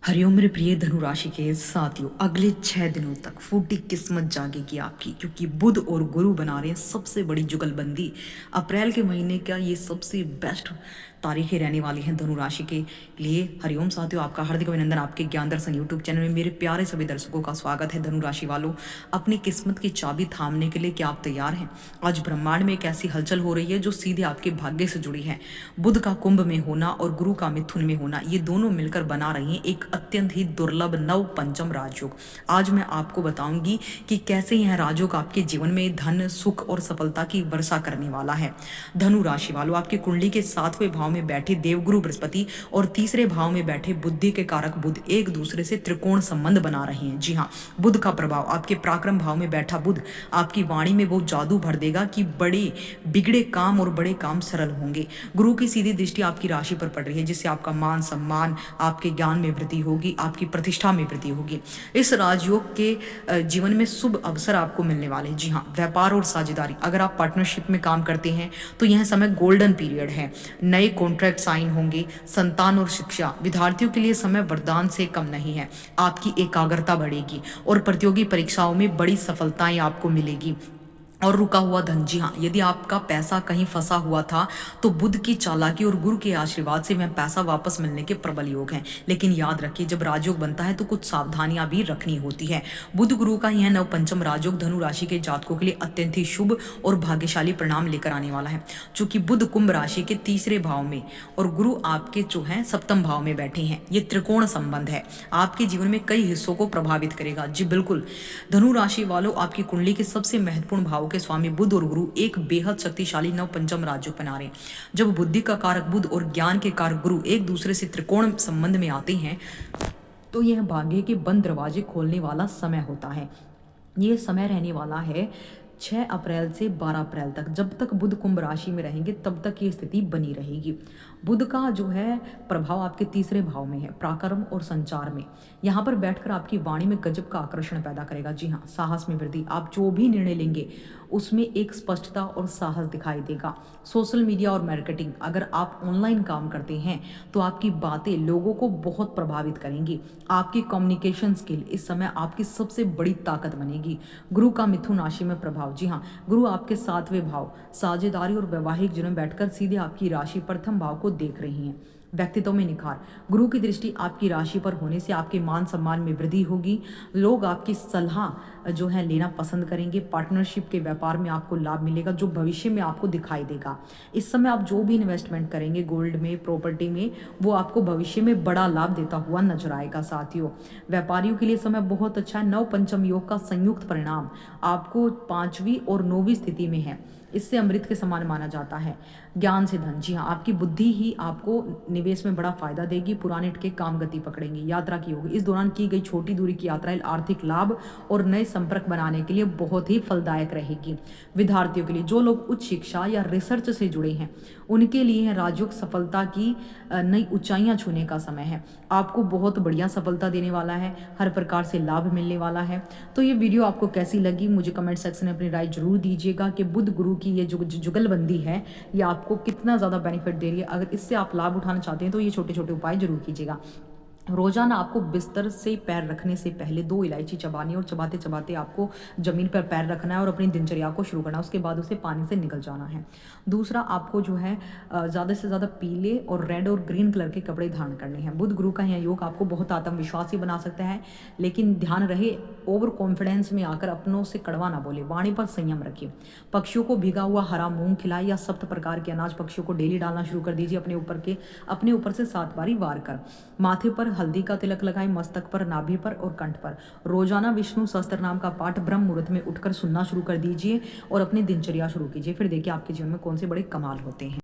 हरिओम मेरे प्रिय धनु राशि के साथियों, अगले 6 दिनों तक फूटी किस्मत जागेगी आपकी, क्योंकि बुध और गुरु बना रहे हैं सबसे बड़ी जुगलबंदी। अप्रैल के महीने का ये सबसे बेस्ट तारीखें रहने वाली हैं धनु राशि के लिए। हरिओम साथियों, आपका हार्दिक अभिनंदन। आपके ज्ञान दर्शन यूट्यूब चैनल में मेरे प्यारे सभी दर्शकों का स्वागत है। धनु राशि वालों, अपनी किस्मत की चाबी थामने के लिए क्या आप तैयार हैं? आज ब्रह्मांड में एक ऐसी हलचल हो रही है जो सीधे आपके भाग्य से जुड़ी है। बुध का कुंभ में होना और गुरु का मिथुन में होना, ये दोनों मिलकर बना रही हैं एक अत्यंत ही दुर्लभ नव पंचम राजयोग। आज मैं आपको बताऊंगी कि कैसे यह राजयोग आपके जीवन में धन, सुख और सफलता की वर्षा करने वाला है। धनु राशि वालों, आपकी कुंडली के 7वें भाव में बैठे देवगुरु बृहस्पति और तीसरे भाव में बैठे बुद्धि के कारक बुध एक दूसरे से त्रिकोण संबंध बना रहे हैं। जी हाँ, बुध का प्रभाव आपके पराक्रम भाव में बैठा बुध आपकी वाणी में वो जादू भर देगा कि बड़े बिगड़े काम और बड़े काम सरल होंगे। गुरु की सीधी दृष्टि आपकी राशि पर पड़ रही है, जिससे आपका मान सम्मान, आपके ज्ञान में वृद्धि होगी, आपकी प्रतिष्ठा में वृद्धि होगी। इस राजयोग के जीवन में शुभ अवसर आपको मिलने वाले हैं। जी हाँ, व्यापार और साझेदारी, अगर आप पार्टनरशिप में काम करते हैं तो यह समय गोल्डन पीरियड है। नए कॉन्ट्रैक्ट साइन होंगे। संतान और शिक्षा, विद्यार्थियों के लिए समय वरदान से कम नहीं है। आपकी एकाग्रता बढ़ेगी और प्रतियोगी परीक्षाओं में बड़ी सफलताएं आपको मिलेगी। और रुका हुआ धन, जी हाँ, यदि आपका पैसा कहीं फंसा हुआ था तो बुध की चालाकी और गुरु के आशीर्वाद से वह पैसा वापस मिलने के प्रबल योग हैं। लेकिन याद रखिए, जब राजयोग बनता है तो कुछ सावधानियां भी रखनी होती है। बुध गुरु का यह नवपंचम राजयोग धनु राशि के जातकों के लिए अत्यंत ही शुभ और भाग्यशाली परिणाम लेकर आने वाला है। चूंकि बुध कुंभ राशि के तीसरे भाव में और गुरु आपके जो है सप्तम भाव में बैठे हैं, ये त्रिकोण संबंध है, आपके जीवन में कई हिस्सों को प्रभावित करेगा। जी बिल्कुल, धनु राशि वालों, आपकी कुंडली के सबसे महत्वपूर्ण भाव के स्वामी बुध और गुरु एक बेहद शक्तिशाली नव पंचम राजयोग बना रहे हैं। जब बुद्धि का कारक बुध और ज्ञान के कारक गुरु एक दूसरे से त्रिकोण संबंध में आते हैं तो यह भाग्य के बंद दरवाजे खोलने वाला समय होता है। यह समय रहने वाला है 6 अप्रैल से 12 अप्रैल तक। जब तक बुध कुंभ राशि में रहेंगे तब तक ये स्थिति बनी रहेगी। बुध का जो है प्रभाव आपके तीसरे भाव में है, पराक्रम और संचार में। यहाँ पर बैठकर आपकी वाणी में गजब का आकर्षण पैदा करेगा। जी हाँ, साहस में वृद्धि, आप जो भी निर्णय लेंगे उसमें एक स्पष्टता और साहस दिखाई देगा। सोशल मीडिया और मार्केटिंग, अगर आप ऑनलाइन काम करते हैं तो आपकी बातें लोगों को बहुत प्रभावित करेंगी। आपकी कम्युनिकेशन स्किल इस समय आपकी सबसे बड़ी ताकत बनेगी। गुरु का मिथुन राशि में प्रभाव, जी हाँ, गुरु आपके 7वें भाव साझेदारी और वैवाहिक जीवन में बैठकर सीधे आपकी राशि प्रथम भाव को देख रही हैं। व्यक्तित्व में निखार, गुरु की दृष्टि आपकी राशि पर होने से आपके मान सम्मान में वृद्धि होगी। लोग आपकी सलाह जो है लेना पसंद करेंगे। पार्टनरशिप के व्यापार में आपको लाभ मिलेगा जो भविष्य में आपको दिखाई देगा। इस समय आप जो भी इन्वेस्टमेंट करेंगे गोल्ड में, प्रॉपर्टी में, वो आपको भविष्य में बड़ा लाभ देता हुआ नजर आएगा। साथियों, व्यापारियों के लिए समय बहुत अच्छा है। नव पंचम योग का संयुक्त परिणाम आपको 5वीं और 9वीं स्थिति में है, इससे अमृत के समान माना जाता है। ज्ञान से धन, जी हाँ, आपकी बुद्धि ही आपको निवेश में बड़ा फायदा देगी। पुराने के काम गति पकड़ेंगे। यात्रा की होगी, इस दौरान की गई छोटी दूरी की यात्राएं आर्थिक लाभ और नए संपर्क बनाने के लिए बहुत ही फलदायक रहेगी। विद्यार्थियों के लिए, जो लोग उच्च शिक्षा या रिसर्च से जुड़े हैं उनके लिए राजयोग सफलता की नई ऊंचाइयां छूने का समय है। आपको बहुत बढ़िया सफलता देने वाला है, हर प्रकार से लाभ मिलने वाला है। तो ये वीडियो आपको कैसी लगी मुझे कमेंट सेक्शन में अपनी राय जरूर दीजिएगा कि बुध गुरु की ये जो जुगलबंदी है ये आपको कितना ज़्यादा बेनिफिट दे रही है। अगर इससे आप लाभ उठाना चाहते हैं तो ये छोटे छोटे उपाय जरूर कीजिएगा। रोजाना आपको बिस्तर से पैर रखने से पहले 2 इलायची चबानी और चबाते चबाते आपको जमीन पर पैर रखना है और अपनी दिनचर्या को शुरू करना है। उसके बाद उसे पानी से निकल जाना है। दूसरा, आपको जो है ज़्यादा से ज़्यादा पीले और रेड और ग्रीन कलर के कपड़े धारण करने हैं। बुध गुरु का यह योग आपको बहुत आत्मविश्वासी बना सकता है, लेकिन ध्यान रहे ओवर कॉन्फिडेंस में आकर अपनों से कड़वा ना बोले। वाणी पर संयम रखिए। पक्षियों को भिगा हुआ हरा मूंग खिलाए या 7 प्रकार के अनाज पक्षियों को डेली डालना शुरू कर दीजिए अपने ऊपर से 7 बारी वार कर। माथे पर हल्दी का तिलक लगाएं, मस्तक पर, नाभि पर और कंठ पर। रोजाना विष्णु सहस्त्र नाम का पाठ ब्रह्म मुहूर्त में उठकर सुनना शुरू कर दीजिए और अपनी दिनचर्या शुरू कीजिए। फिर देखिए आपके जीवन में कौन से बड़े कमाल होते हैं।